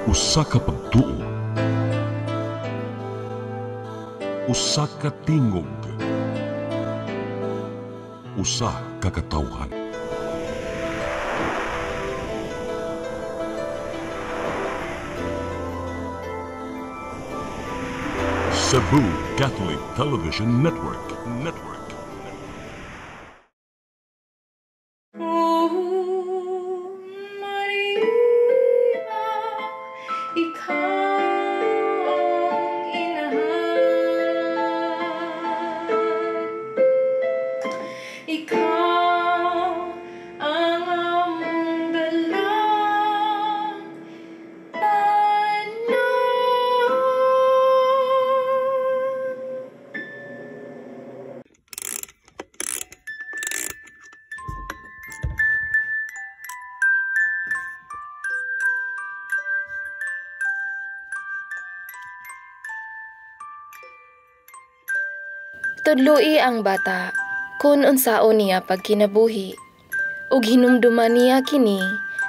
Usa ka pagtuo, usa ka tingog, usa ka katawhan. Cebu Catholic Television Network. Tudloi ang bata kun unsaon niya pagkinabuhi ug hinumduman niya kini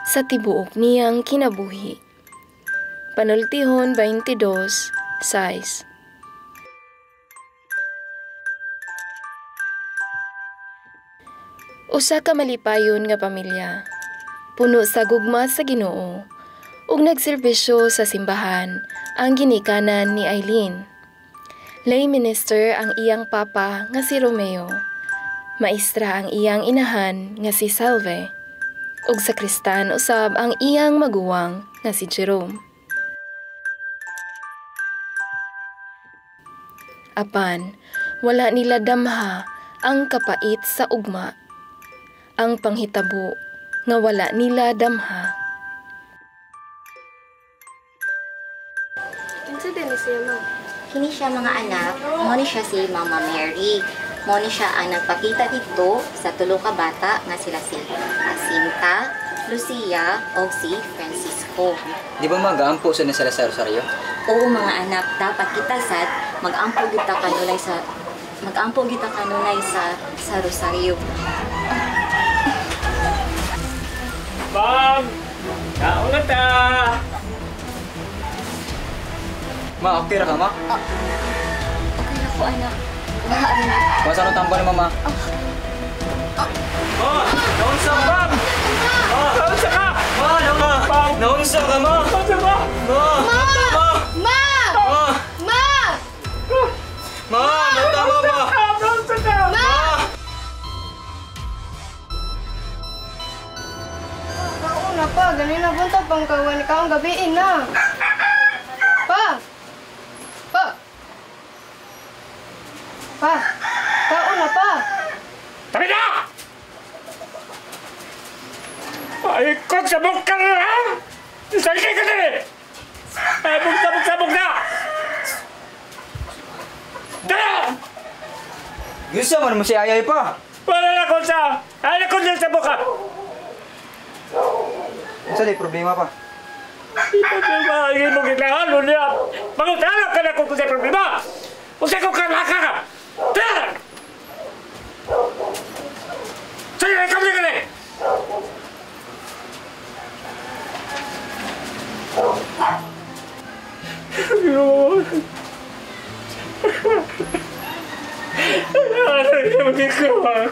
sa tibuok niyang kinabuhi. Panultihon 22:6. Usa ka malipayon nga pamilya, puno sa gugma sa Ginoo ug nagserbisyo sa simbahan ang ginikanan ni Eileen. Lay minister ang iyang papa nga si Romeo, maestra ang iyang inahan nga si Salve, ug sakristan usab ang iyang maguwang nga si Jerome. Apan, wala nila damha ang kapait sa ugma, ang panghitabo nga wala nila damha. Kinsa din siya, ma? Kini siya mga anak, mo ni siya si Mama Mary. Mo ni siya ang nagpakita dito sa tulo ka bata nga sila si Jacinta, Lucia o si Francisco. Di ba mag-aampo sa nila sa Rosario? Oo mga anak, dapat kita sad mag-ampo kita kanunay sa Rosario. Ma'am! Kaon na ta! Ma, okay ra ka, ma? Okay na po anak. Masa ano tambal ni mama? Ma! Naunsa ka, ma'am! Ma! Naunsa ka! Ma! Naunsa ka, ma! Naunsa ka! Ma! Ma! Ma! Ma! Ma! Natama, ma! Naunsa ka! Ma! Kaon na pa, ganina punta pang kawan ka ang gabiin na. Pa! Pa! Pa! Kaon na pa! Tabi na! Paikot sa buka na lang! Isagay ka din! Ay, bugsa na! Dala! Gusto mo naman si Ayay pa! Wala na kung sa! Ay, nakon din sa buka! Sa di problema pa? Di problema, hindi mo kailangan niya! Magutala ka na kung sa problema! Kung sa kung kalaka ka! Dala! Sige, kamli ka din!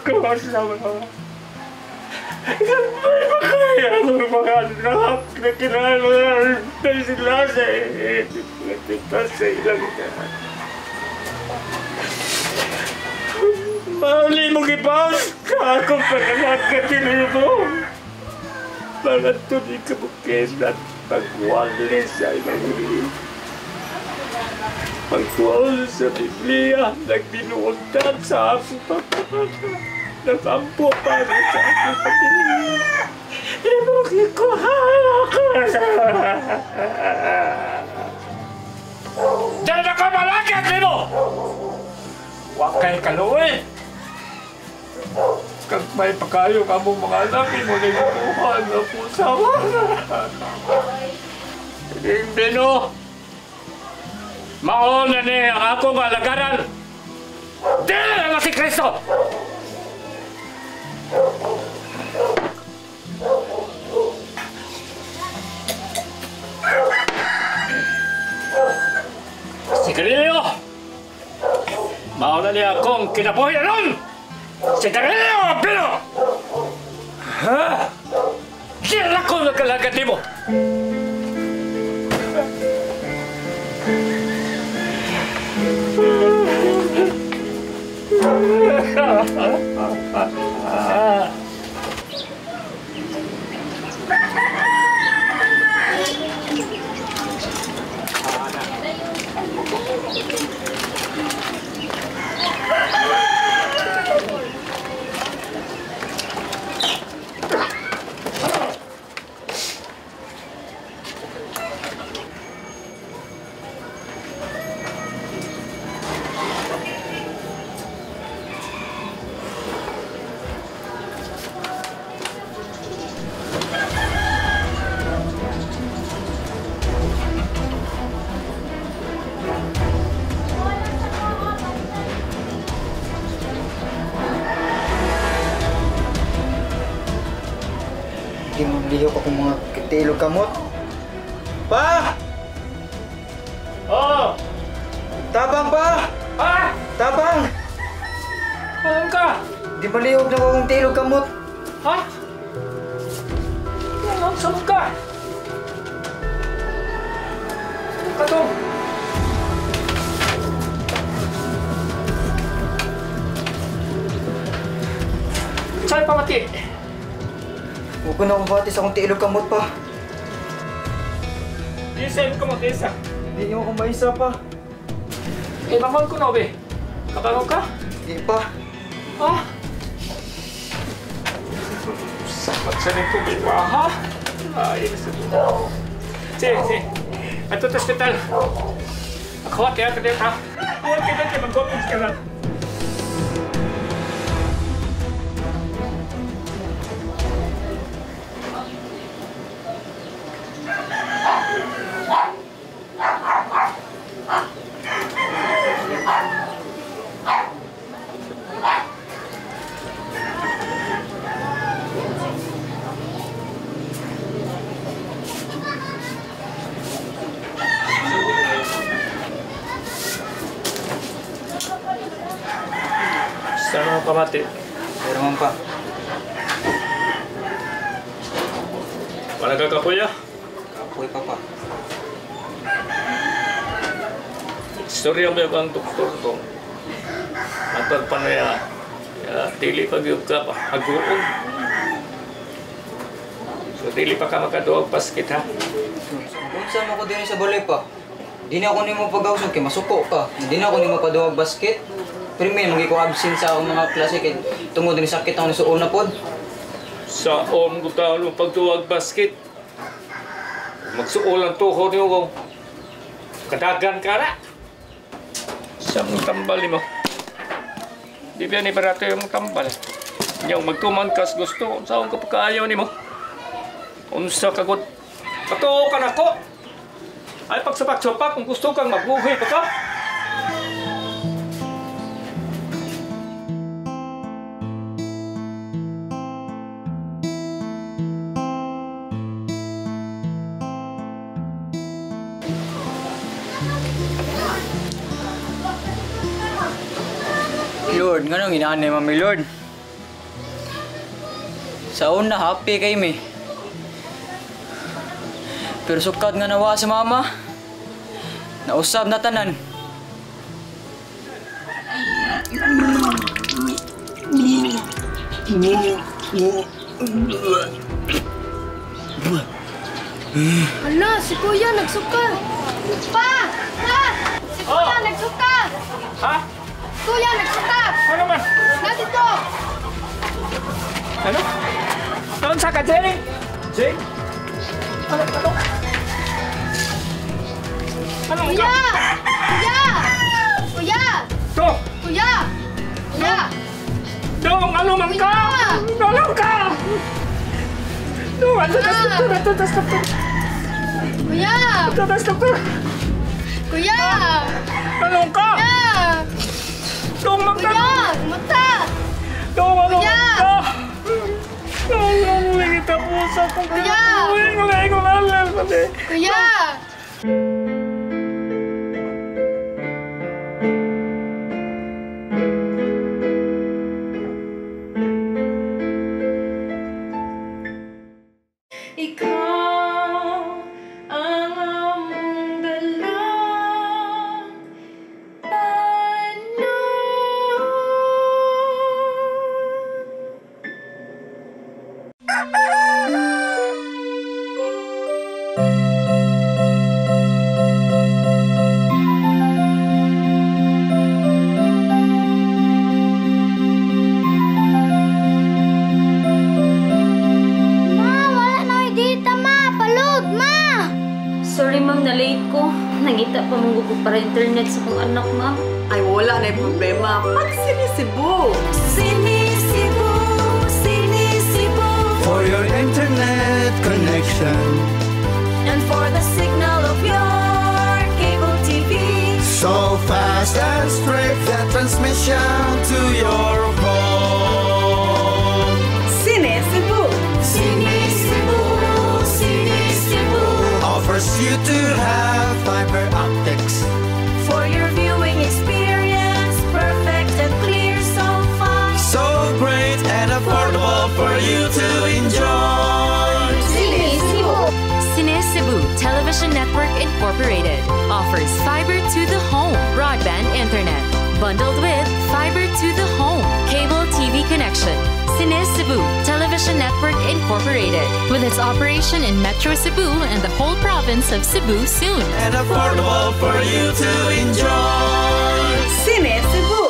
Kau sama sama. Sampai makanya bermakan kira-kira dari selesai. Selesai lagi. Pauli mo gipaus, ako pagkalat ka tinibo. Bagat to di kabukis at pagwalis sa ibang pagkuha sa Biblia, nagbinuuntan sa aking pagkakata. Nag-ampo para sa aking pagkakata. Ibukin ko ako sa... Diyan na ka malakit, Lino! Huwag kayo kaluwi! Kag may pagkayo ka mong mga anak, mo na ibukuhan na po sa wala. Lino! Mauna ni ang akong alagaran. Dila na si Kristo! akong kinabuhi na nun! Si Darilio Abelo! Ha? Kira ko nagkalagat mo! Di mo liyo pa kung mga kitilog kamot. Pa! Oh! Tabang pa! Ha? Tabang! Saan ka? Di malihog na akong tilog kamot. Ha? Saan ka? Saan ka to? Saan pa mati? Huwag ko na kumabati sa akong tilog kamot pa. Isa ko mo, isa. Hindi niyo akong maisa pa. Eh, bangon ko na, be. Kabangon ka? Hindi pa. Ha? Sapat sa nito, be, pa, ha? Ay, nasa. Sige. Ato sa hospital. Ako, kaya ka dito, ha? Huwag ka dito, mag-gopins ka na. Saan mo pamati? Pero man pa. Wala ka kuya? Kapoy pa pa. Istorya mo yung doktor ko. Matag pa na yan. Dili pag yung ka pa. Haguon. So, dili pa ka makaduwag paskit, ha? Kung saan ako din sa balay pa. Di na ako nimo pag-ausog kay masuko ka. Di na ako nimo paduwag basket. Pero may magi ko absent sa akong mga klase kay tungod ni sakit ako ni suon na pod. Sa om ko taon ng pagduwag basket. Magsuolan tuhod niyo ko. Kadagan ka na. Siyang tambal mo. Di ba ni barato yung tambal. Yung magtuman kas gusto. Saan ka pagkaayaw ni mo? Unsa kagod. Patuo ka na ko. Ay pagsapak-sapak kung gusto kang magbuhay pa ka. Lord, nganong inaanay mami Lord? Sa una happy kay mi. Pero sukat nga nawa sa mama. Nausab na tanan. Hala, si Kuya nagsuka. Pa! Pa! Si Kuya nagsuka! Ha? Kuya nagsuka! Ano man? Nandito! Ano? Saan sa ka, Jenny? Jane? Ano? Ano? Kuya! Kuya! Kuya! To! Kuya! Kuya! Dong, ano man ka? Ano ka? Dong, ano tas doktor? Kuya! Tas doktor? Kuya! Ano ka? Kuya! Dong, magka! Kuya! Mata! Dong, ano Kuya! ka? Dong, ano lagi tapos ako? Kuya! Lagi ko alam. Kuya! Ikaw ang among dalang Sorry ma'am, na-late ko. Nangita pa mong ko para internet sa kong anak ma'am. Ay, wala na yung problema. Mag-Sinisibu! Sinisibu, Sinisibu. For your internet connection And for the signal of your cable TV. so fast and straight, the transmission to your phone. Sinisibu! Sinisibu, Sinisibu. Offers you to have fiber optics. For your viewing experience, perfect and clear so fast. So great and affordable for you to enjoy. Sinisibu Television Network Incorporated offers fiber to the home broadband internet bundled with fiber to the home cable TV connection. Sinisibu Television Network Incorporated with its operation in Metro Cebu and the whole province of Cebu soon. And affordable for you to enjoy. Sinisibu!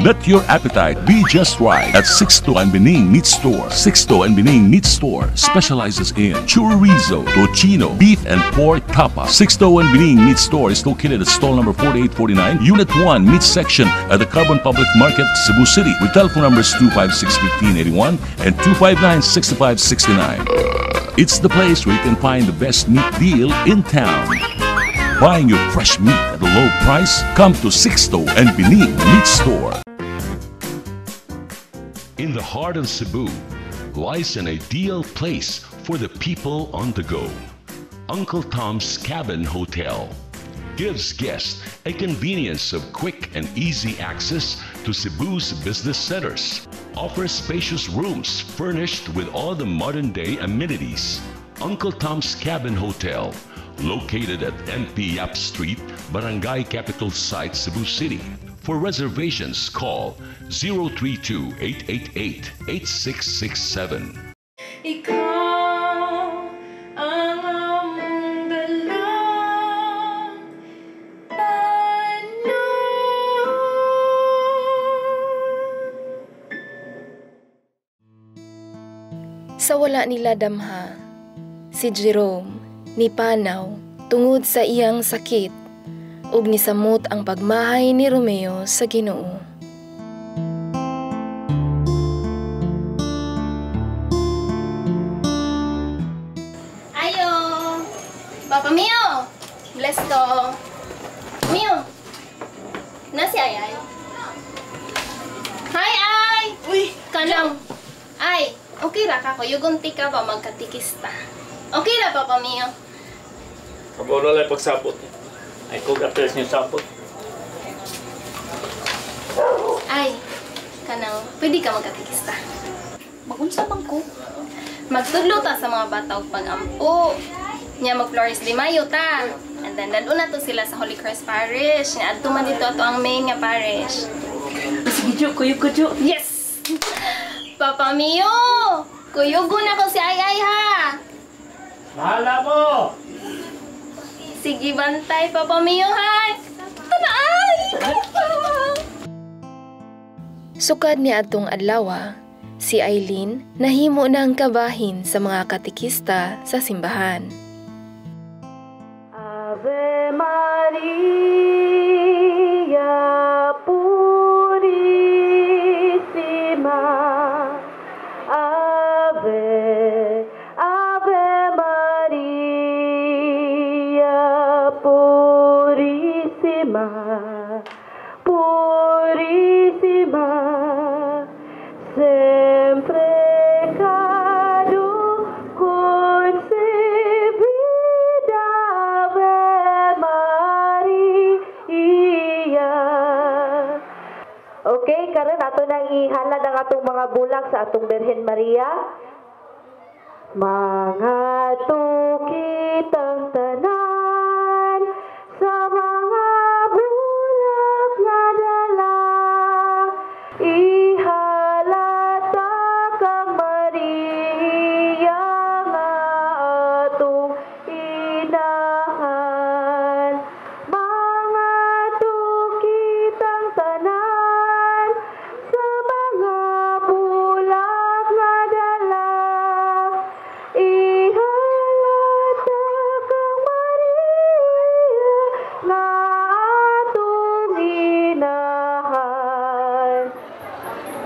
Let your appetite be just right at Sixto and Bening Meat Store. Sixto and Bening Meat Store specializes in chorizo, tocino, beef, and pork tapa. Sixto and Bening Meat Store is located at stall number 4849, Unit 1, Meat Section at the Carbon Public Market, Cebu City, with telephone numbers 256-1581 and 259-6569. It's the place where you can find the best meat deal in town. Buying your fresh meat at a low price? Come to Sixto and Bening Meat Store. In the heart of Cebu lies an ideal place for the people on the go. Uncle Tom's Cabin Hotel gives guests a convenience of quick and easy access to Cebu's business centers. Offers spacious rooms furnished with all the modern-day amenities. Uncle Tom's Cabin Hotel, located at NP Yap Street, Barangay Capital Site, Cebu City. For reservations, call 032-888-8667. Ikaw ang among dalang Sa wala nila damha, si Jerome ni panaw tungod sa iyang sakit ug nisamot ang pagmahay ni Romeo sa Ginoo. Ayo! Papa Mio! Bless ko! Mio! Nasi Ay? Hi, Ay! Uy! Kanang! Ay! Okay ra ka ko. Yugunti ka ba magkatikista? Okay ra, Papa Mio. Kabaw na lang pagsabot. Ay, kung atres niyo sabot. Ay! Kanang, pwede ka magkatikista. Magunsa man ko. Magtudlo ta sa mga bata og pag-ampo. Nya mag Flores de Mayo ta. And then dadto na to sila sa Holy Cross Parish. Nya adto man dito ato ang main nga parish. Sige, Jo, kuyog ko, Jo. Yes! Papa Mio! Kuyugon ako si Ay ha! Mahala mo! Sige bantay, Papa Mio ha! Tana ay! Sukad ni atong adlaw, si Aileen nahimo ng kabahin sa mga katikista sa simbahan. Ave Maria Purissima. Ave, Ave Maria Purissima, Purissima, sempre caro concebida. sa atong Birhen Maria. Mga tukitang tanan sa mga bulag nga dala, ihalata kang Maria nga atong inahan. Mga tukitang tanan sa mga bulag nga dala, ihalata kang Maria nga atong inahan.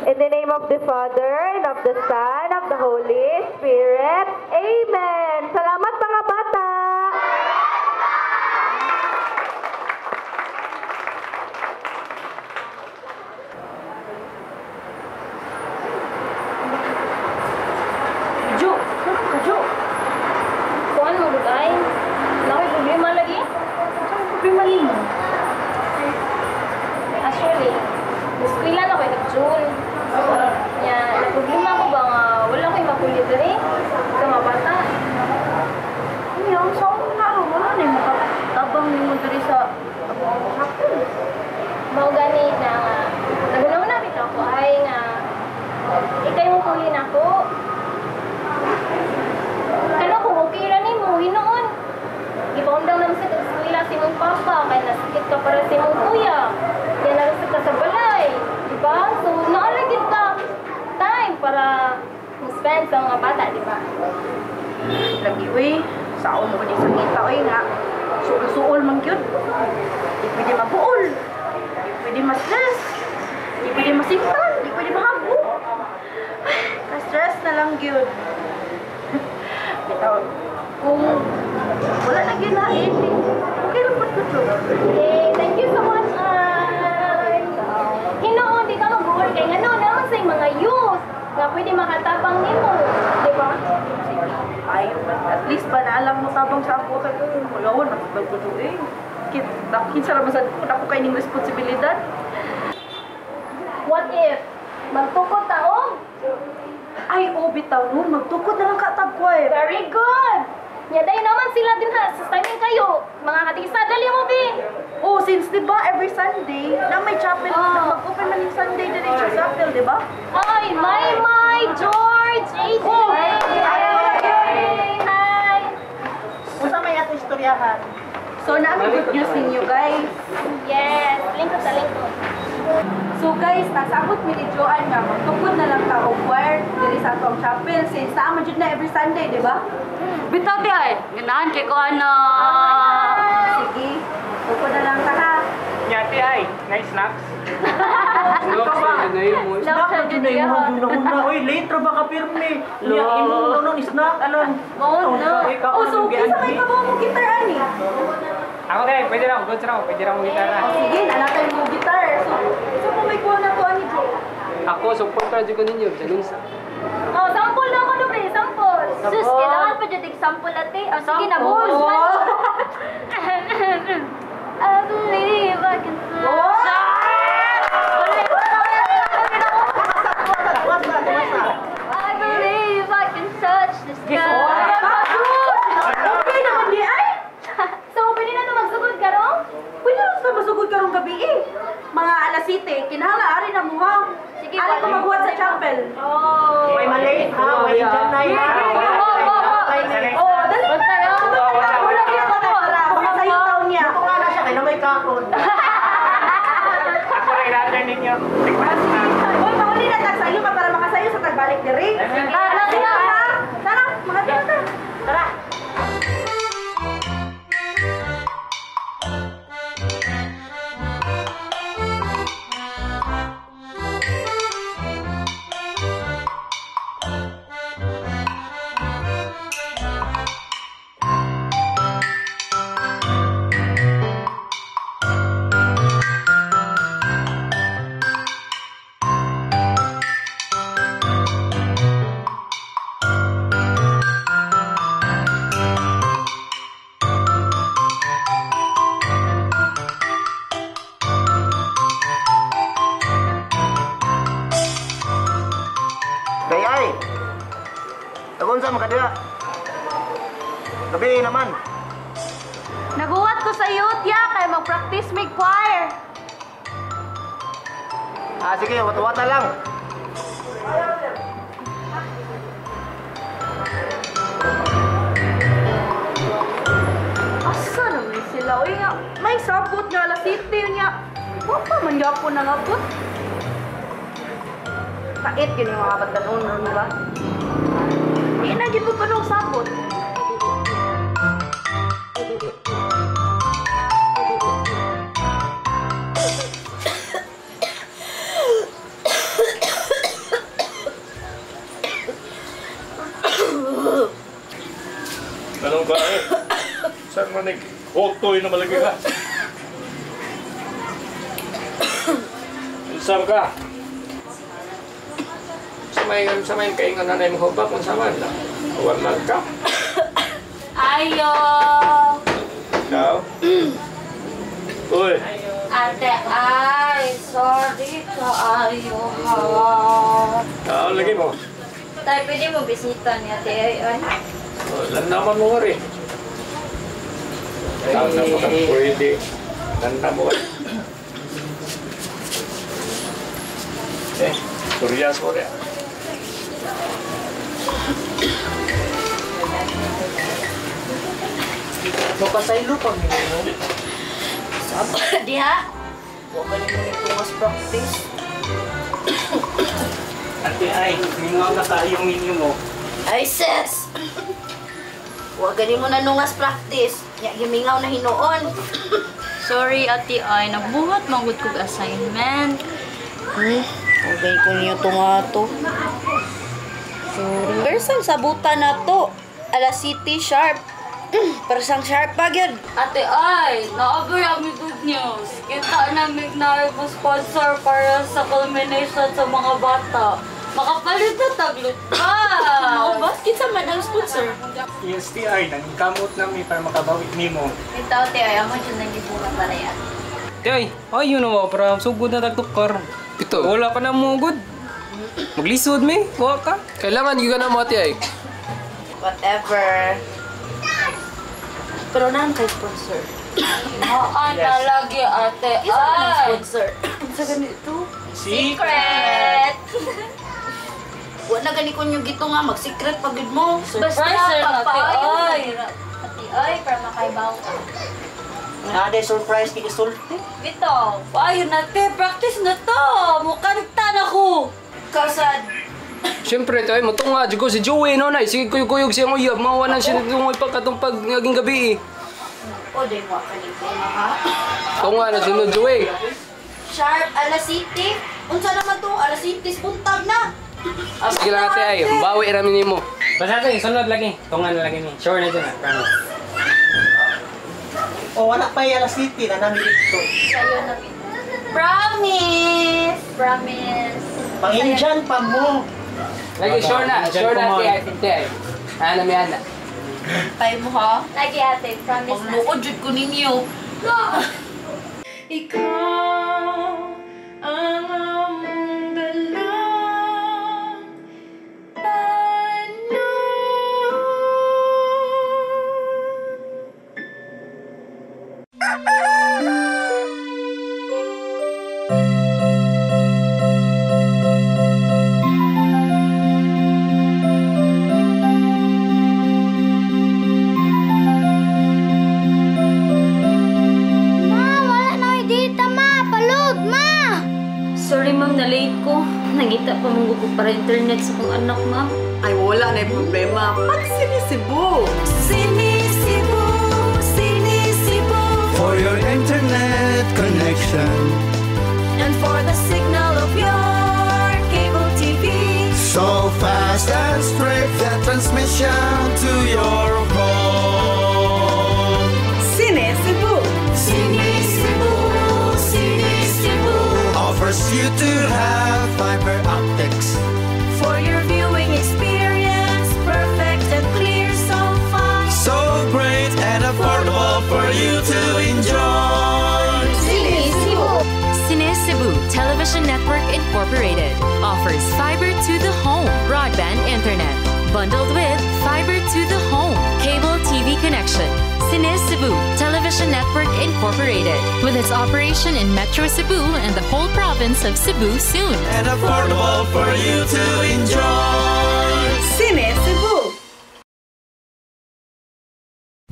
In the name of the Father, and of the Son, of the Holy Spirit. Amen. Salamat mga bata! Jo, Jo. Kuan mo gugay. Nakoy problema lagi. Ano problema limo? Actually, eskwela na koy nag-June. Ya, na problema ko ba nga wala koy mapulit diri sa mga bata. Yung sa una, wala na yung makatabang ni mo diri sa hapon. Mao gani na nagunaw bitaw ko ay nga ikay mo puli nako. Kano kung okay ra nimo hinoon. Ipaundang naman sa eskwela si mong papa kay nasakit ka para si mong kuya. Kaya narasag ka sa balay, di ba? So naalagid ka time para spend sa mga bata, di ba? Lagi, uy. Saon mo din sa kita, uy, nga. Suol-suol man yun. Di pwede mabuol. Di pwede ma-stress. Di pwede masimpan. Di pwede mahago. Ka-stress na lang yun. Bitaw, kung wala na ginain, okay lang po ito. Okay, thank you so much, Ay. Hinoon, di ka mag-uol kay nga noon naman sa mga youth nga pwede makatabang nimo, di ba? Ay, at least ba naalam mo tabang sa ako kay kung mulawan, matubag ko ito eh. Kinsa naman sa ako kayo ng responsibilidad. What if magtukod taong? Ay, bitaw nun. Magtukod na lang katagway. Very good! Yaday naman sila din ha, sa timing kayo. Mga katigisa, dali mo, Bi! Oh, since di ba every Sunday, na may chapel, mag-open man yung Sunday din sa chapel, di ba? Ay, my, George, AJ! Oh, Hi! Unsa may ato istoryahan? So, namin good news ninyo, guys. Yes, lingkod sa lingkod. So guys, nasabot mi ni Joanne nga magtukod na lang ta og choir diri sa atong chapel since naman jud na every Sunday, di ba? Bitaw di ay, ganahan kay ko ano. Sige, tukod na lang ta ha. Nyati ay, nice snacks. Snacks na ngayon mo. Snack na dyan na yung mga una-una. Uy, late ra ba ka pirme? Imo nun, snack, anon. Oh, so kinsa may kabaw mo gitar ani? Ako kay, pwede lang, good raw, pwede lang mo gitara. Sige, nalatay mo gitar. So mo may kuha na to ani Jo? Ako, support ka dyan ko ninyo. Janong Oh, sample na ako no, Bi, sample. Sus, kailangan pa dyan example ate. Oh, sige na, boss. I believe I can fly. I believe I can touch the sky. Okay naman di ay. So, pwede na ito magsugod ka, no? Pwede na sa masugod karong gabi eh. Mga alas 7, kinahanglan ari na mo ha. Sige, Ari ko magbuhat sa chapel. Oh. May mali, ha? May dyan na yun. Oh, dali. Wala kaya ko to. Baka sa'yo taon niya. Ako nga na siya, kaya na may kakon. Ako rin natin ninyo. Uy, mauli na tag sa'yo pa para makasayo sa tagbalik diri. Tara, mga tira. Tara. Day ay. Nagunsa makadira. Gabi naman. Naguhat ko sa youth ya kay mag-practice may choir. Sige, wata-wata lang. Asa naman sila? Uy nga, may sabot nga alas 7 niya. Huwag pa man yapon na nga po. Kait yun yung mga batanon ron ba? Hindi na gito pa nung sabot. Anong ka eh? Saan man nag-hotoy na malagi ka? Saan ka? Samayin kayo nga nanay mo hubak kung saan lang. Huwag lang ka. Ayo! Ikaw? Uy! Ate, ay, sorry ka, ayo ha. Lagi mo. Tay, pwede mo bisita ni ate, ay. Lan naman mo rin. Lang na mo kang pwede. Lanta mo rin. Suryas mo rin. Makasaylo pa mo. Saba, diha. Huwag ka naman ito mas practice. Ate ay, mingaw na tayo yung menu mo. Ay, sis! Huwag ganin mo na nungas practice. Gimingaw na hinoon. Sorry, ate, ay, nagbuhat manggod kong assignment. Okay ko niyo ito nga ito. Sorry. Persang sabutan na to. Alas City sharp. Persang sharp pa yun. Ate, ay, na-overami good news. Kita namin na sponsor para sa culmination sa mga bata. Makapalit na taglut ka! Mga basket sa madang sponsor. ESTI, nangkamot namin para makabawi ni mo. Ito, ate, ay, ako dyan nag-ibukan para yan. Tay, ayun na mo, para sugod na tagtukar. Ito. Wala ka na mo good. Maglisod me, huwag ka. Kailangan yung ka na mo, ate ay. Whatever. Pero naan kay sponsor. Haan na lagi, ate, Isa ka ng ay! sponsor. Sa ganito? Secret! Wala gani ko yung gito nga, mag-secret pagod mo. Surprise, sir, ate, ay! Ate, ay, para makaibaw ka. Nade surprise kay Isulti. Ito, ayun natin, practice na to! Mukanta na ko! Kasad. Siyempre, tayo, matunga. Diyo ko si Joey, no, nay. Sige, kuyog siyang uyab. Mawanan siya nung pagkatong pag naging gabi, eh. O, din mo ka nito nga ha? Tunga na sunod, Joey. Sharp, alas City. Unsa naman to, alas City, spuntag na. Sige lang, ate, ay. Bawi ramin mo. Basta ito, sunod lagi. Tunga na lagi ni. Sure na dyan, promise. O, wala pa yung alas City na namin dito. Sa'yo na Promise! Promise! Pang-Indian pa mo. Lagi, sure na, ate, ay, pinte, ay. Ano, may ana. Tayo mo ha? Lagi ate, promise na. Magbuod jud ko ninyo. Ikaw ang among dala. Sorry ma'am, na-late ko. Nangita pa mong gusto para internet sa kong anak ma'am. Ay wala na yung problema. Pag-sinisibo! Sinisibo, sinisibo. For your internet connection, And for the signal of your cable TV. so fast and straight, that transmission to your home. Sinisibo! Sinisibo, sinisibo. Offers you to have fiber optics. For your viewing experience, perfect and clear, so fine. So great and affordable for you to enjoy. Cine Cebu Television Network Incorporated offers offers fiber to the home broadband internet. Bundled with fiber to the home cable TV connection. Sinis Cebu Television Network Incorporated, with its operation in Metro Cebu and the whole province of Cebu soon. And affordable for you to enjoy. Cine Cebu.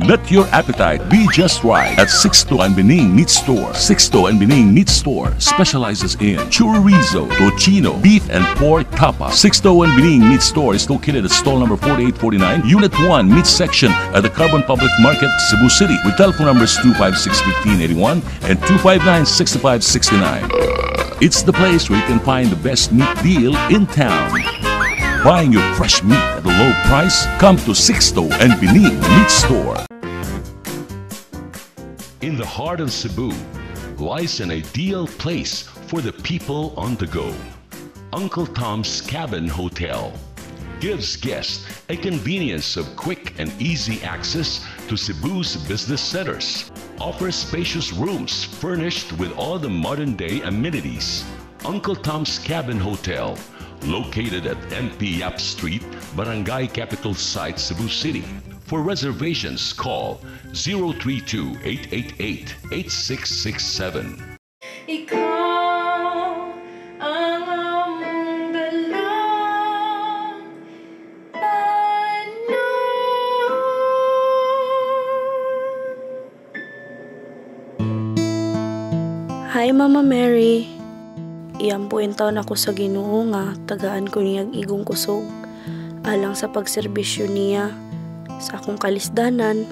Let your appetite be just right at Sixto and Bening Meat Store. Sixto and Bening Meat Store specializes in chorizo, tocino, beef and pork tapa. Sixto and Bening Meat Store is located at stall number 4849, Unit 1, Meat Section at the Carbon Public Market, Cebu City, with telephone numbers 256-1581 and 259-6569. It's the place where you can find the best meat deal in town. Buying your fresh meat at a low price? Come to Sixto and Bening Meat Store. In the heart of Cebu lies an ideal place for the people on the go. Uncle Tom's Cabin Hotel gives guests a convenience of quick and easy access to Cebu's business centers. Offers spacious rooms furnished with all the modern-day amenities. Uncle Tom's Cabin Hotel, located at MP Yap Street, Barangay Capital Site, Cebu City. For reservations, call 032-888-8667. Ikaw ang among dalang Hi, Mama Mary. Iampuin taon ako sa Ginoo nga tagaan ko niyang igong kusog alang sa pagserbisyo niya sa akong kalisdanan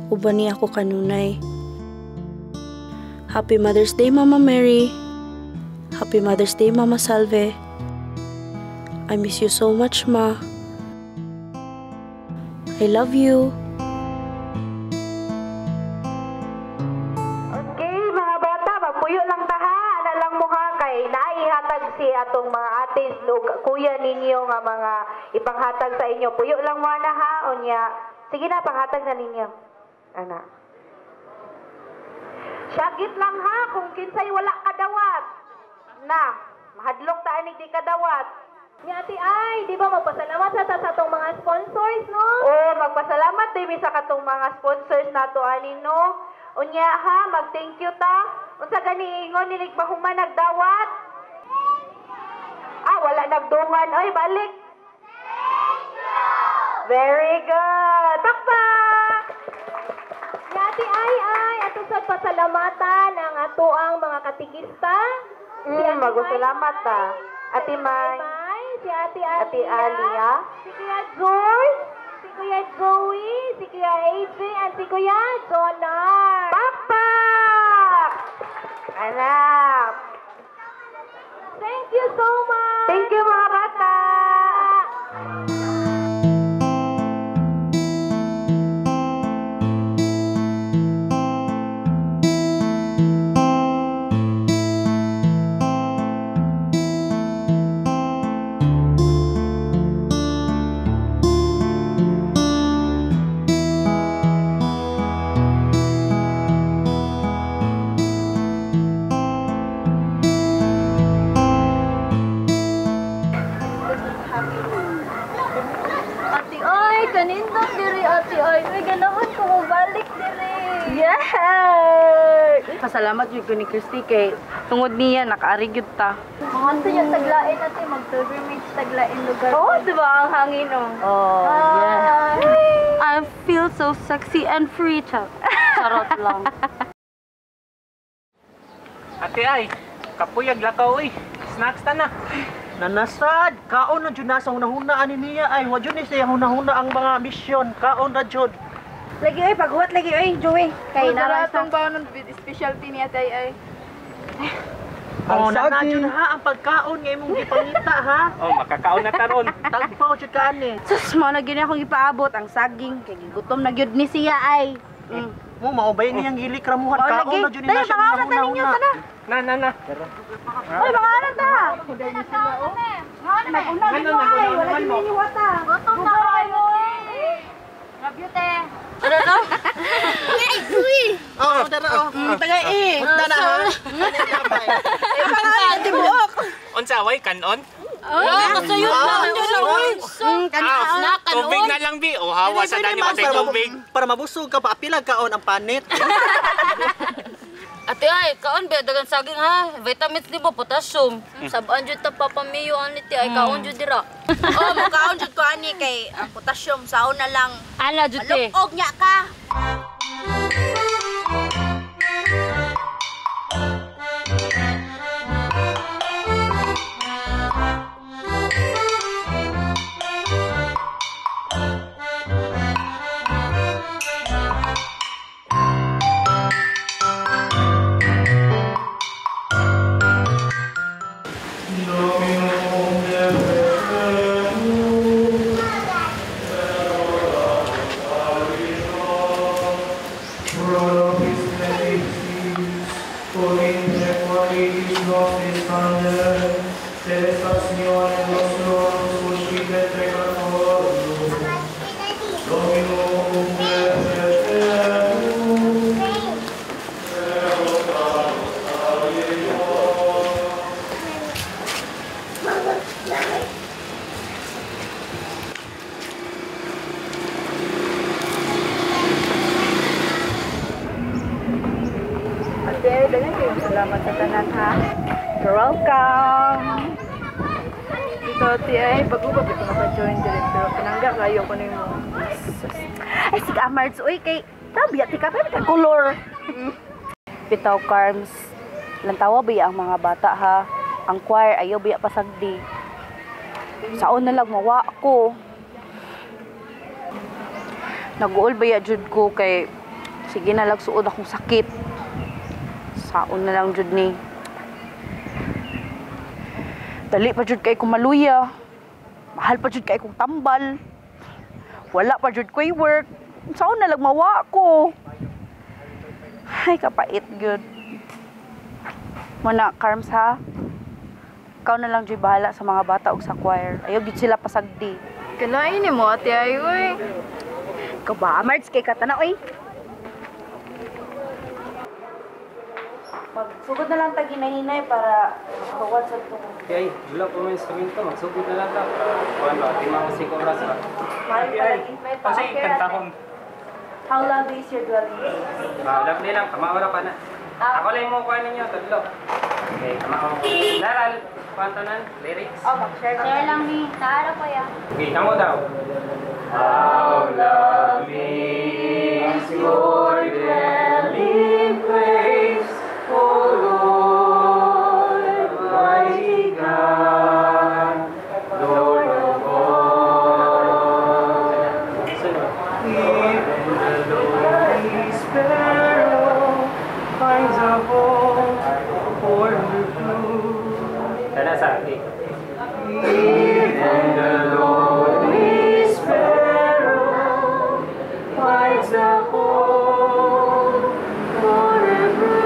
uban niya ako kanunay. Happy Mother's Day, Mama Mary. Happy Mother's Day, Mama Salve. I miss you so much, Ma. I love you. Si atong mga atis lug kuya ninyo nga mga ipanghatag sa inyo. Puyo lang mo na ha, unya. Sige na, panghatag na ninyo. Ana. Syagit lang ha, kung kinsay wala kadawat. Na, mahadlok ta anig di kadawat. Ati ay, di ba magpasalamat sa atong mga sponsors, no? Oo, magpasalamat din sa katong mga sponsors nato anin, no? Unya ha, mag-thank you ta. Unsa gani ingon nilig mahuman nagdawat? Wala nagdungan. Ay, balik. Very good. Pakpak! Yati ay, ato sa pasalamatan ang ato ang mga katikista. Magusalamat ta. Ati May. Si Ati Alia. Ati Alia. Si Kuya George. Si Kuya Joey. Si Kuya AJ. At si Kuya Jonar. Pakpak! Anak. Thank you so much. Thank you, mga bata. Kanindong diri ati ay may ganahan ko mo balik diri. Yes! Pasalamat yun ko ni Christy kay tungod niya nakaari gyud ta. Mga ito yung taglain natin mag-pilgrimage taglain lugar. Oh, diba ang hangin oh. Oh, yes. I feel so sexy and free, charot lang. Ate ay, kapuyag lakaw eh. Snacks ta na. Nanasad, kaon na dyan nasa hunahuna ani niya ay wa dyan siya hunahuna ang mga misyon, kaon na dyan. Lagi ay, paghuwat lagi ay, Joey. Kay naratong ba ng specialty niya tay ay. Oh, na dyan ha, ang pagkaon ngayon mong gipangita ha. Oh, makakaon na taron. Tagpaw dyan ka ani. Sus, mo na gini akong ipaabot ang saging, kay gutom na gyud ni siya ay. Mo maubay niyang gilik ramuhan, kaon na dyan nila siya hunahuna. Na. Oy, mga anak ta! Wala ninyo wata. Gutom na kayo eh. Love you, te. Ano to? Oh, dara oh. Tagay eh. Dara ha. Unsa way kanon? Kasayod na. Tubig na lang, Bi. O, hawa sa dani matay tubig. Para mabusog ka, paapilag kaon ang panit. Ate ay, kaon ba? Dagan saging ha. Vitamins di ba? Potassium. Sabaan dyan ta papamiyo ani ti ay kaon dyan dira. Oh, makaon jud ko ani kay ang potassium saon na lang. Ala jud te. Malukog nya ka. Salamat sa tanan ha. You're welcome. Ito ti ay bago ba ito maka-join direct pero pinangga kayo ko nimo. Ay sig Amards oy kay tabi ti ka pa color. Bitaw Carms, lantawa ba ang mga bata ha? Ang choir ayaw ba pasagdi. Saon na lang mawa ko. Nag-uol ba jud ko kay sige na lang suod akong sakit. Saon na lang jud ni. Dali pa jud kay kong maluya. Mahal pa jud kay kong tambal. Wala pa jud ko'y work. Saon na lang mawa ko. Ay, kapait good. Muna, Carms ha? Ikaw na lang jud bahala sa mga bata ug sa choir. Ayaw gid sila pasagdi. Kanain ni mo ate ay oy. Ikaw ba Amards kay katana oy. Magsugod na lang tagi nahinay para makawat sa ito. Okay, wala po may instrumento. Magsugod na lang ta. Ano, di mga 5 oras ba? Mahal pa lang invite. Kasi kantahon. How long is your dwelling? Lovely lang, kamaura pa na. Ako lang mo kuha ninyo, tatlo. Okay, kamaura ko. Daral, kuwantanan, lyrics. Oh, mag-share ka. Share lang ni. Taara ko ya. Okay, kamo daw. How lovely is your dwelling place, O Lord, mighty God, Lord of all. Even the lowly sparrow finds a home for her brood. Tara sa akin. Even the lowly sparrow finds a home for her brood.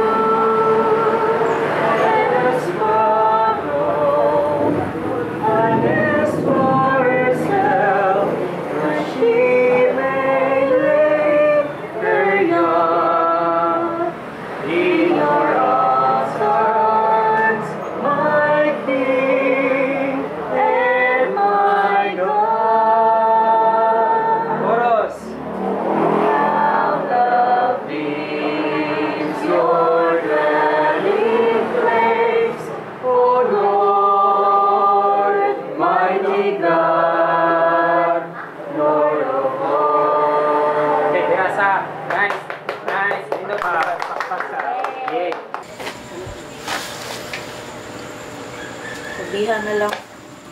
Sabihan na lang.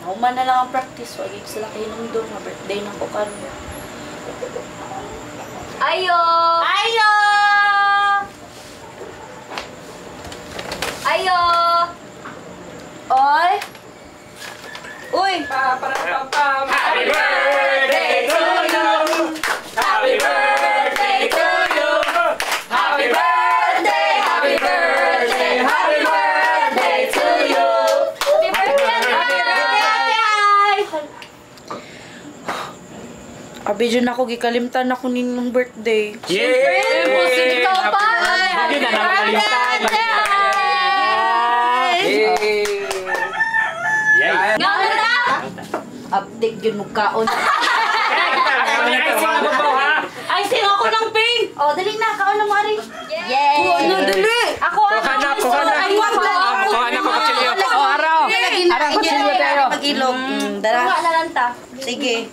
Nauman na lang ang practice. Wag yung sila kayo nung doon. Birthday na ko karon. Ayo! Ayo! Ayo! Oy! Uy! Happy birthday to you! Happy birthday to you! Happy birthday! Happy birthday! Happy birthday to you! Abi dyan ako gikalimtan ako ninyong birthday. Yay! Sige ka pa! Hindi na nakakalimtan! Yay! Nga Update yun mo kaon. Ay, sing ako ng pink! Oh, dali na, kaon na mo, Ari. Yes! Ano, dali! Ako, Kuhanak ko kutsilyo. Oh, araw! Araw, kutsilyo tayo. Mag-ilog. Dara. Kuha na lang ta. Sige.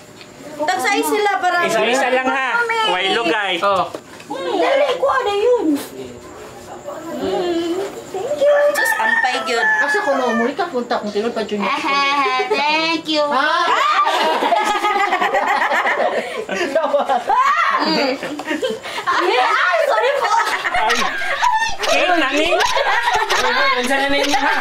Tagsay sila para... Isa-isa lang ha. Wailo guys. Oh. Dali, kuha na yun. Thank you. Just ampay yun. Asa ko mo, muli ka punta kung tinod pa dyan. Thank you. Ay, sorry po. Ay. Eh, nani? Unsa na ninyo ha?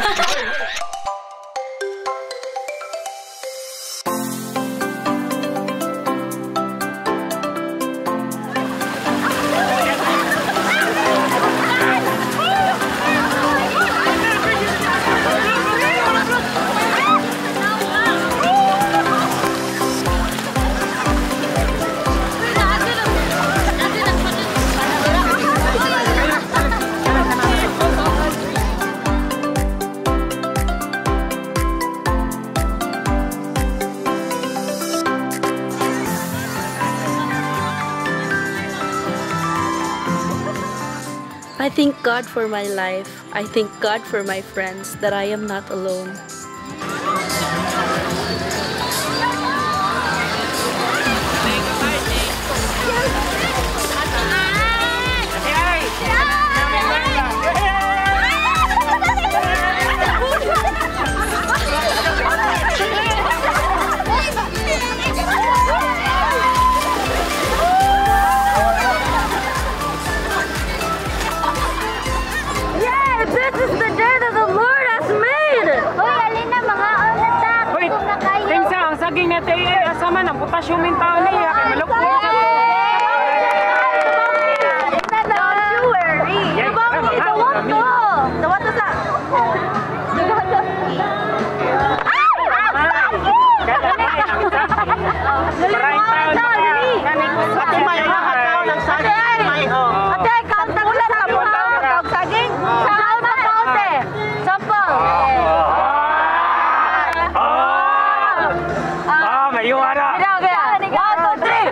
I thank God for my life. I thank God for my friends that I am not alone. Asama ng potassium yung tao niya kay malukot sa to. Don't you worry. Dawat to sa. Maraming tao na Ate May, makakaw ng saging. May, oh. Ate, kanta ko lang mo ha. Tawag saging. Saan na kaunti? Sampang. Mayuara. One, two, three.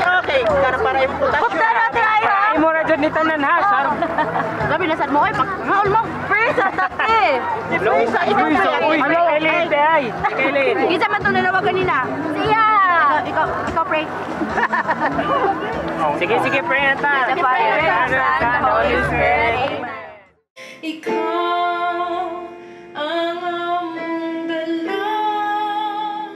Okay, para yung potassium. Ay mo ra jud ni tanan ha. Labi na sad mo ay paghaul mo. Freeze tate. Luisa, Uy, kailin ay. Kailin. Isa man to nanawagan kanina. Siya. Ikaw pray. Sige, pray na ta. Holy Spirit. Ikaw ang among dalang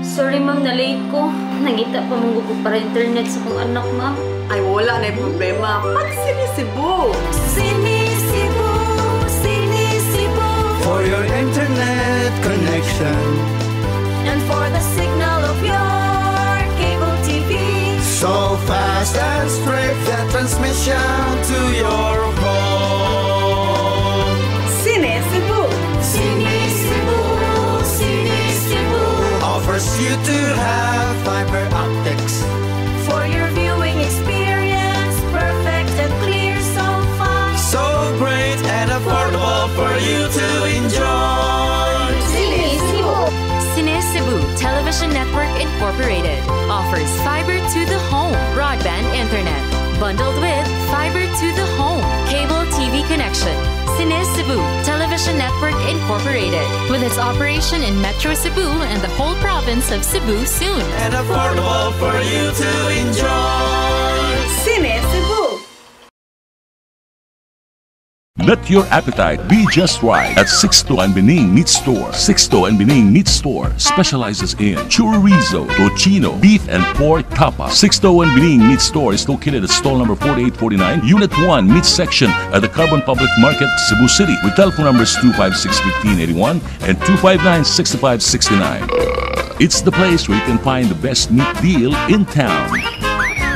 Sorry ma'am, na-late ko. Nangita pa mong gusto para internet sa kong anak ma'am. Ay, wala na yung problema. Mag-Sinisibu! Sinisibu, Sinisibu. For your internet connection, And for the signal of your cable TV. so fast and straight, that transmission to your home. Sinisibu! Sinisibu, Sinisibu. Offers you to have fiber optics. For your viewing experience, perfect and clear, so fast. So great and affordable for you to enjoy. Cine Cebu Television Network Incorporated offers fiber to the home broadband internet bundled with fiber to the home cable TV connection. Cine Cebu Television Network Incorporated with its operation in Metro Cebu and the whole province of Cebu soon. And affordable for you to enjoy. Sinisibu! Let your appetite be just right at Sixto and Bening Meat Store. Sixto and Bening Meat Store specializes in chorizo, tocino, beef and pork tapas. Sixto and Bening Meat Store is located at stall number 4849, Unit 1, Meat Section at the Carbon Public Market, Cebu City, with telephone numbers 256-1581 and 259-6569. It's the place where you can find the best meat deal in town.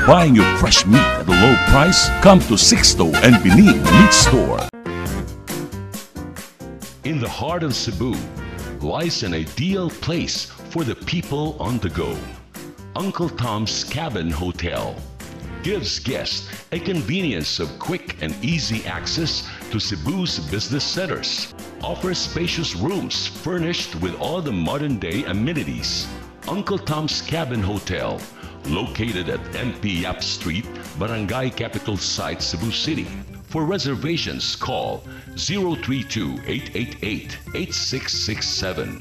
Buying your fresh meat at a low price? Come to Sixto and Bening Meat Store. In the heart of Cebu lies an ideal place for the people on the go. Uncle Tom's Cabin Hotel gives guests a convenience of quick and easy access to Cebu's business centers. Offers spacious rooms furnished with all the modern-day amenities. Uncle Tom's Cabin Hotel, located at MP Yap Street, Barangay Capital Site, Cebu City. For reservations, call 032-888-8667.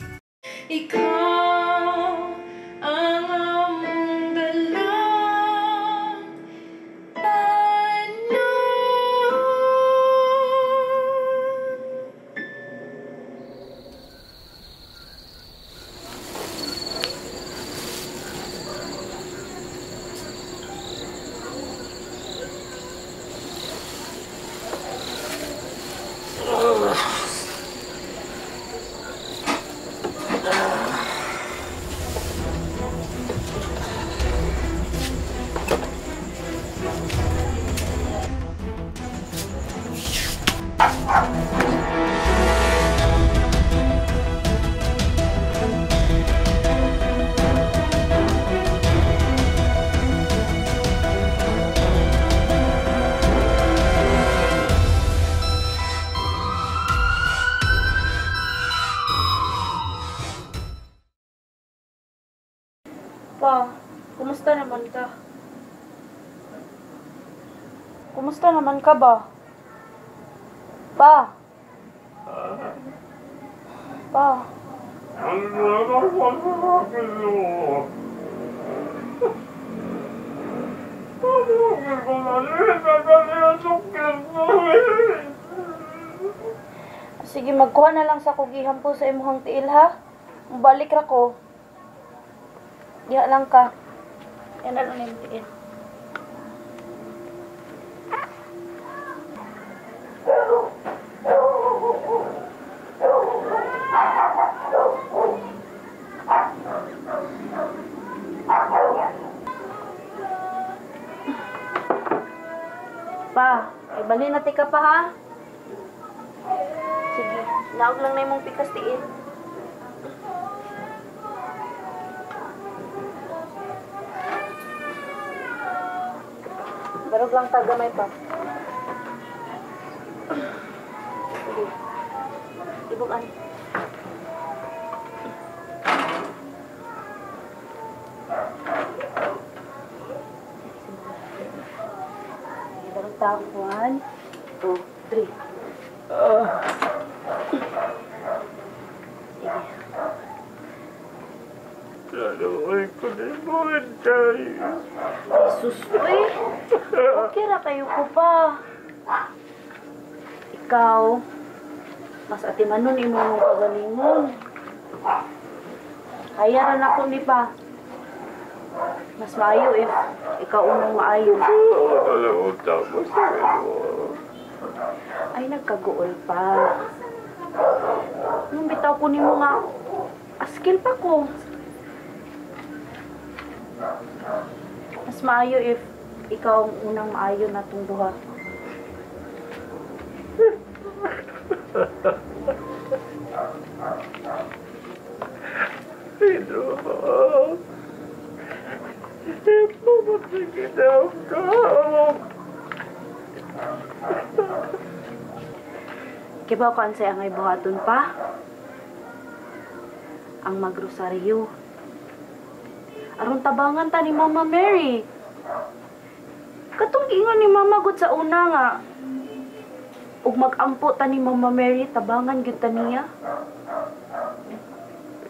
Ikaw ang among dalang panon. Pa, kumusta naman ka? Kumusta naman ka ba? Pa? Pa? Sige, magkuha na lang sa kugihan po sa imuhang tiil, ha? Mabalik ra ko. Diha lang ka. Yan na lang yung tiil. Pa, ay bali na tika pa, ha? Sige, naog lang na yung pikas tiil. Barog lang tagamay pa. Sige. Ibukan. Barog tao. 1, 2, 3. Sige. Ay ko na mo, Day. Jesus, uy. Okay ra kayo ko pa. Ikaw, mas atimanon imo mong kagalingon. Kaya rin ako ni pa. Mas maayo if ikaw unang maayo. Ay, nagkaguol pa. Nung bitaw ko ni mo nga, askil pa ko. Mas maayo if ikaw ang unang maayo na itong duha. Kibaw ka ansay angay buhaton pa? Ang magrosaryo. Aron tabangan ta ni Mama Mary. Katong ingon ni Mama gud sa una nga. Ug mag-ampo ta ni Mama Mary, tabangan gyud ta niya.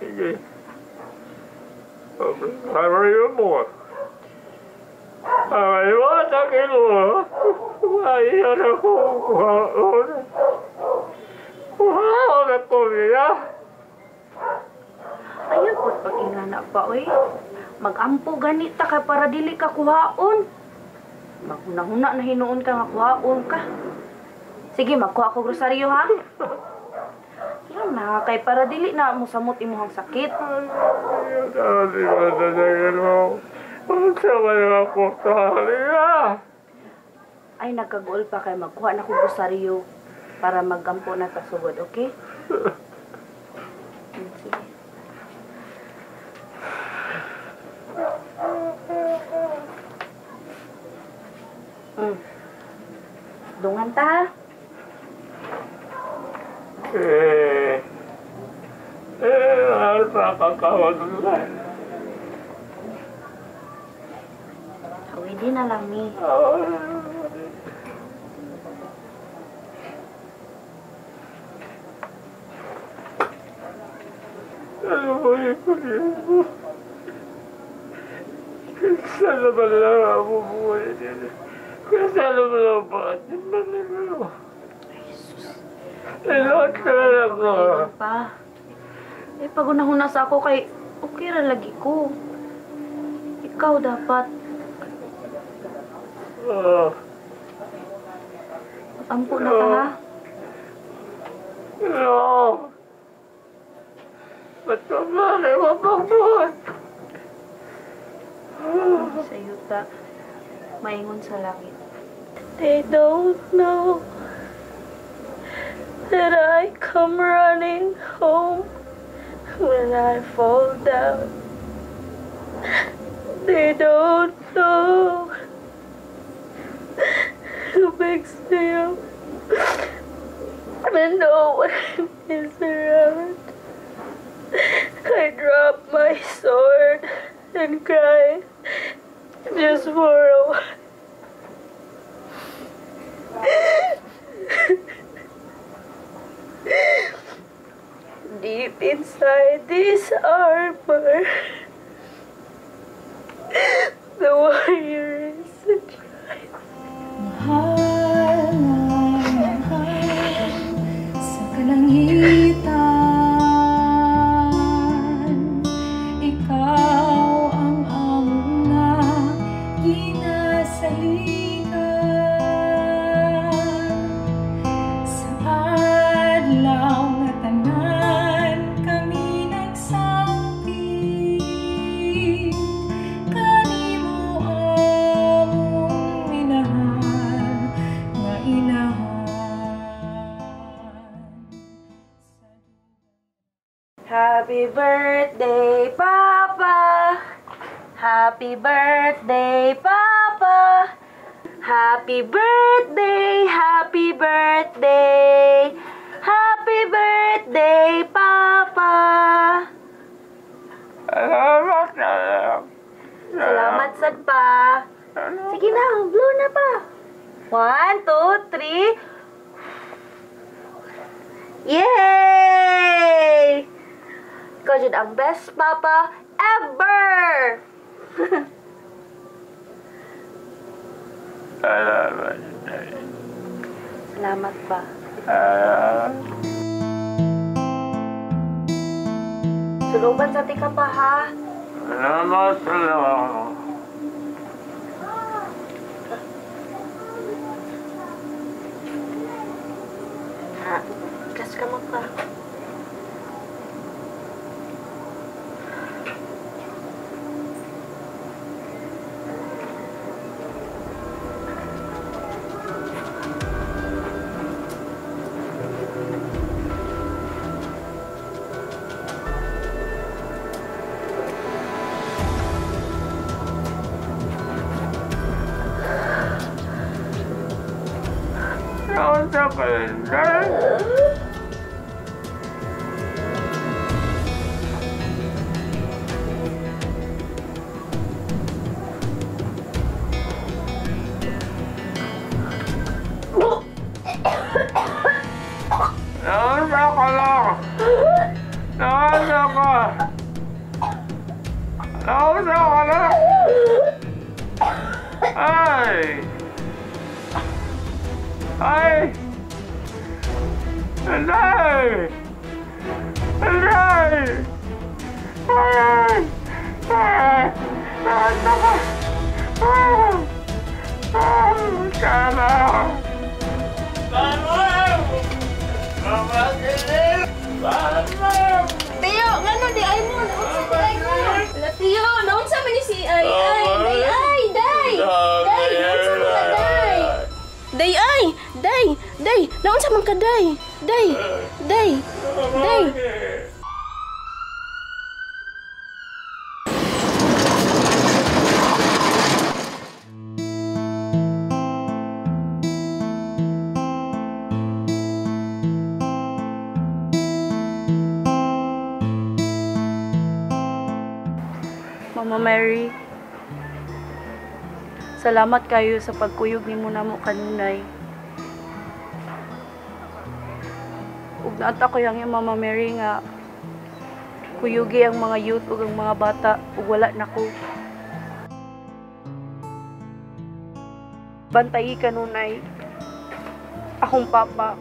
Sige. How are you, boy? Ay, what? Sakit mo. Ayaw na ko kuhaon. Kuhaon ako niya. Ayaw po pag-ingana pa, oy. Mag-ampo ganita ka para dili ka kuhaon. Maghuna-huna na hinuon ka nga kuhaon ka. Sige, magkuha ko grosaryo, ha? Yan na, kay para dili na mo samot imuhang sakit. Ayaw na, di ba nanagin mo? Ang sama yung ako sa halika. Ay, nagkagool pa kay magkuha na ko grosaryo para magampo na ta sugod, okay? Sige. Dungan ta, ha? Harus nakakawag na. Hawidi na lang ni. Ano mo ikunin mo? Saan naman lang ako buhay nila? Saan naman lang bakit naman mo? Ilot ka na lang ko. Pa. Eh, pagunahuna sa ako kay okay ra lagi ko. Ikaw dapat. Ampo na ta, ha? No. Ba't ka ba na mapagbuhat? Sa yuta, maingon sa langit. They don't know that I come running home when I fall down. They don't know who picks me up when no one is around. I drop my sword and cry just for a while. Deep inside this armor, the warrior is a giant. Mahal na mahal sa kalangitan, ikaw ang among na ginasalikan. Sa adlaw nga tanan kami nagsangkit, kanimo among minahal nga inahan. Happy birthday, Papa! Happy birthday, Papa! Happy birthday, happy birthday! Happy birthday, Papa! Salamat na lang. Salamat, sad pa. Sige na, blow na pa. 1, 2, 3. Yay! Ikaw dyan ang best papa ever! Salamat. Salamat pa. Suluban sa tika pa, ha? Salamat. Ha, ikas ka mo pa. Naunsa ka rin, Naunsa ka lang. Naunsa ka. Naunsa ka lang. Ay! Ay! Anday! Anday! Ay! Ay! Ay! Naka! Ay! Ay! Sana! Banong! Mamakilig! Banong! Tiyo, ngano di ay mo? Naunsa di ay mo? Tiyo, naunsa man ni si ay? Day ay! Day! Day! Naunsa man ka day? Day ay! Day! Day! Naunsa man ka day? Day! Day! Day! Mama Mary, salamat kayo sa pagkuyog ni mo namo kanunay. Ug naata ko yang Mama Mary nga kuyugi ang mga youth ug ang mga bata ug wala nako. Bantayi kanunay akong papa.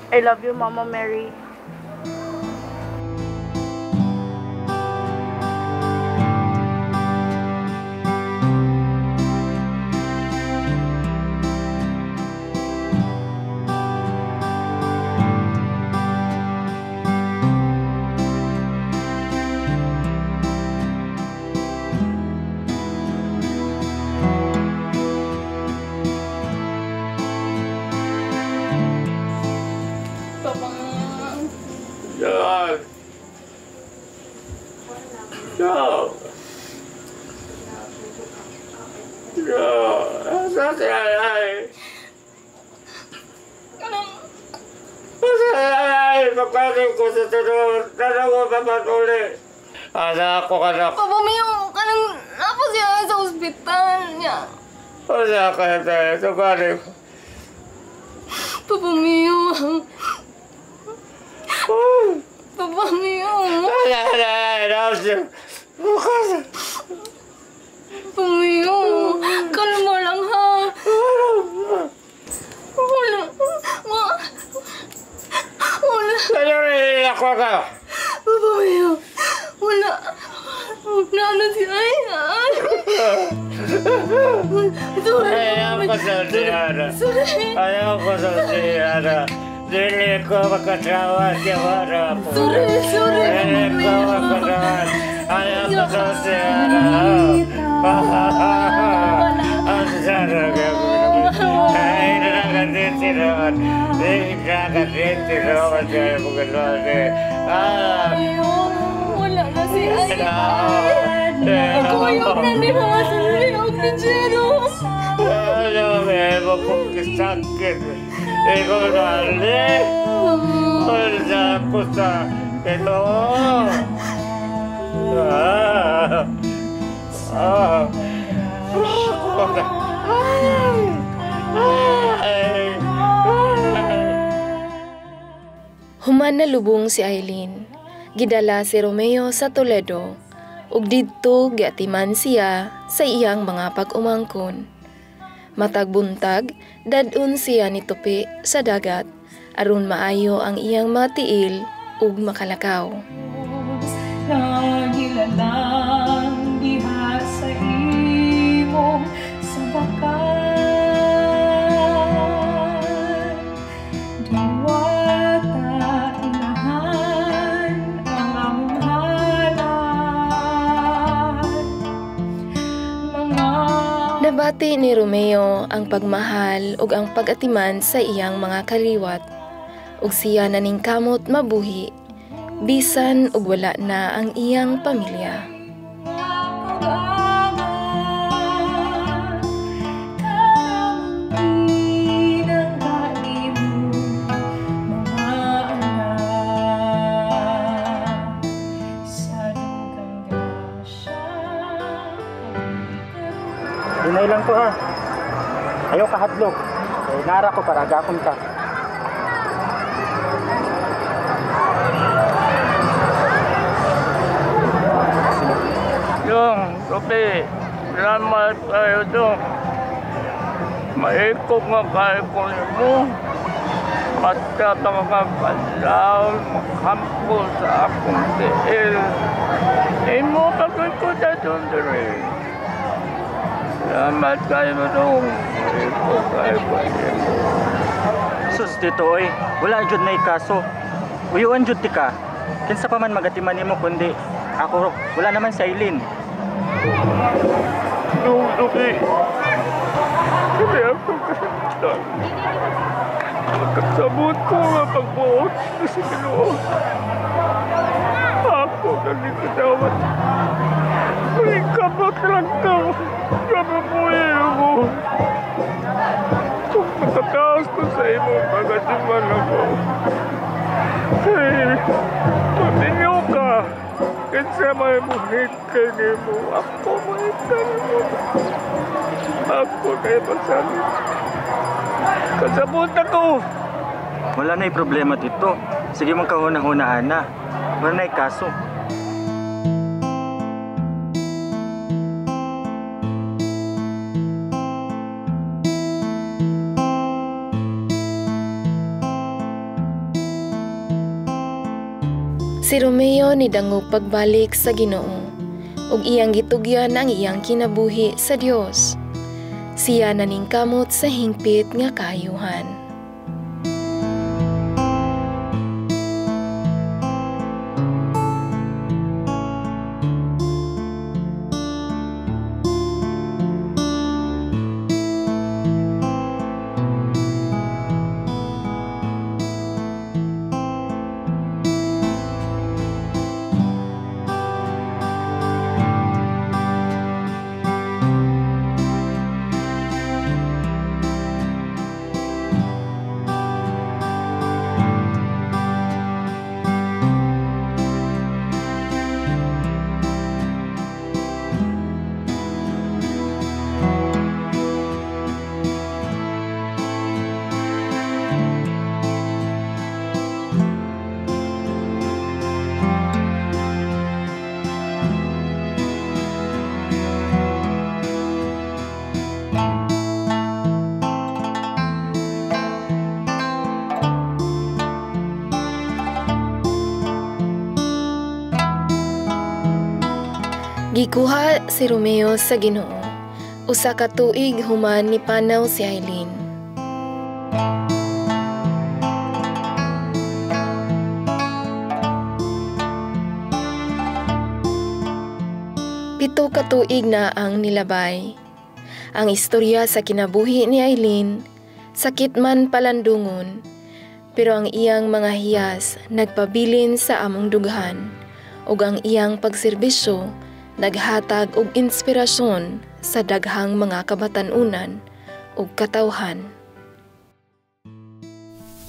I love you, Mama Mary. John! John! John! Asa si Ayay? Asa si Ayay? Pagkasin ko sa tunod. Tanong ko pa patuli. Anak ko, anak. Papa Mio, kanang napo siya sa ospital niya. Asa ka tayo? Tugaling. Papa Mio. Papa Mio. Bukas. Papa Mio, kalma lang ha. Wala. Wala. Ano rin ako ka? Papa Mio, wala. Wala si Ayay. Ayaw ko sa siyara. Ayaw ko sa siyara. Dili ko makatrawa siya para po. Dili ko makatrawa. Ayaw ko sa siyara. Ang siyara ka po. Ay, nakakatitiroon. Nakakatitiroon siya po gano'n. Wala na si Ayay. Kuyog na ni Hasan. Kuyog ni Jero. Ano, may mapagkisakit. Ikaw na alin. Wala ko sa ito. Human na lubong si Aileen. Gidala si Romeo sa Toledo. Ug didto giatiman siya sa iyang mga pag-umangkon. Matag buntag, dadun siya nitupi sa dagat aron maayo ang iyang matiil ug makalakaw. Nagilalang diha sa imong sabakan. Diwata inahan ang among halan. Nabati ni Romeo ang pagmahal ug ang pag-atiman sa iyang mga kaliwat. Ug siya naningkamot mabuhi bisan ug wala na ang iyang pamilya. Dinay lang to ha. Ayaw ka hadlok. Nara ko para agakon ka. Yung, Gabi, salamat kayo doon. Maikot nga kayo ko mo. Basta makakalaw, makampo sa akong tiil. Imo pagod ko na doon rin. Salamat kayo doon. Maikot kayo ko mo. Sus dito oy, wala jud na ikaso. Uyuan jud ti ka. Kinsa pa man magatiman nimo kundi ako wala naman si Aileen. Dugi. Hindi ako kasaktan. Magkasabot ko nga pagbuot na si Ginoo. Ako nalikadawat. Malikabot lang ka. Nababuhay mo. Kung matataas ko sa imong pagatiman ako. Ay, maminyo ka. Kinsa may muhit kayo mo. Ako muhit kayo mo. Ako kayo masalit. Kasabot ako. Wala na'y problema dito. Sige mong kahuna-hunaan na. Wala na'y kaso. Si Romeo ni dangog pagbalik sa Ginoo ug iyang gitugyan ang iyang kinabuhi sa Dios. Siya naningkamot sa hingpit nga kaayuhan. Gikuha si Romeo sa Ginoo. Usa ka tuig human ni panaw si Aileen. Pito ka tuig na ang nilabay. Ang istorya sa kinabuhi ni Aileen, sakit man palandungon, pero ang iyang mga hiyas nagpabilin sa among dughan, ug ang iyang pagserbisyo naghatag og inspirasyon sa daghang mga kabatanunan ug katawhan.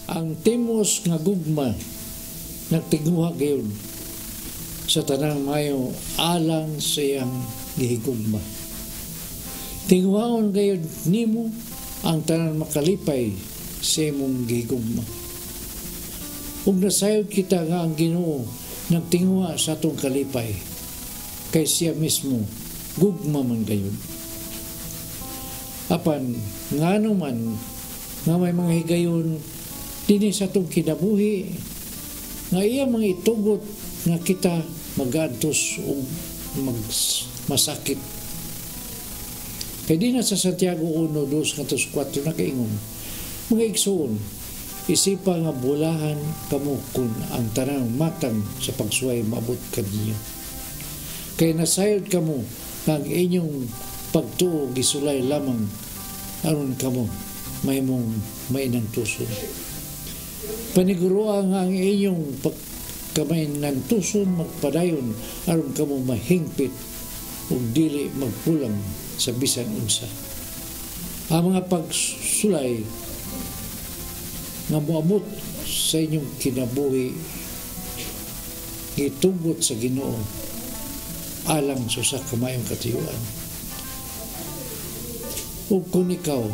Ang timos nga gugma nagtiguha gayon sa tanang mayo alang sa iyang gihigugma. Tiguhaon gayon nimo ang tanang makalipay sa imong gihigugma. Ug nasayod kita nga ang Ginoo nagtinguha sa atong kalipay, kay siya mismo gugma man gayon. Apan ngano man nga may mga higayon dinhi sa atong kinabuhi nga iya mga itugot nga kita magadtos o masakit. Kay di na sa Santiago 1:2-4 nakaingon, mga igsoon, isipa nga bulahan kamo kung ang tanang matang sa pagsuway maabot kaniya. Kay nasayod kamo ang inyong pagtuo gisulay lamang aron kamo may mong mainang tuson. Paniguruan nga ang inyong pagkamay ng tuson magpadayon aron kamo mahingpit ug dili magpulang sa bisan unsa. Ang mga pagsulay nga moabot sa inyong kinabuhi gitugot sa Ginoo alang sa kamayong katiyuan. Ug kung ikaw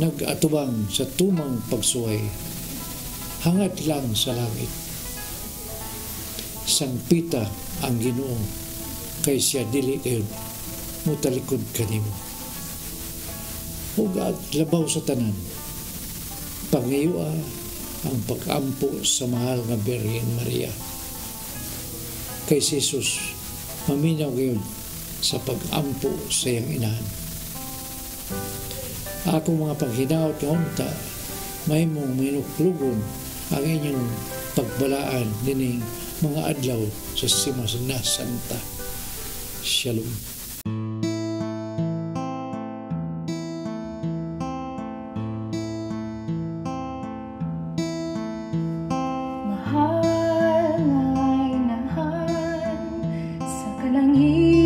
nag-atubang sa tumang pagsuway, hangat lang sa langit. Sangpita ang Ginoo kay siya dili kayo mutalikod kanimo. Ug labaw sa tanan, pangayua ang pag-ampo sa mahal nga Birhen Maria. Kay si Jesus maminaw kayo sa pag-ampo sa iyang inahan. Akong mga paghinaot nga unta, may mong minuklugon ang inyong pagbalaan dining mga adlaw sa Semana Santa. Shalom. Mahal na inahan sa kalangitan.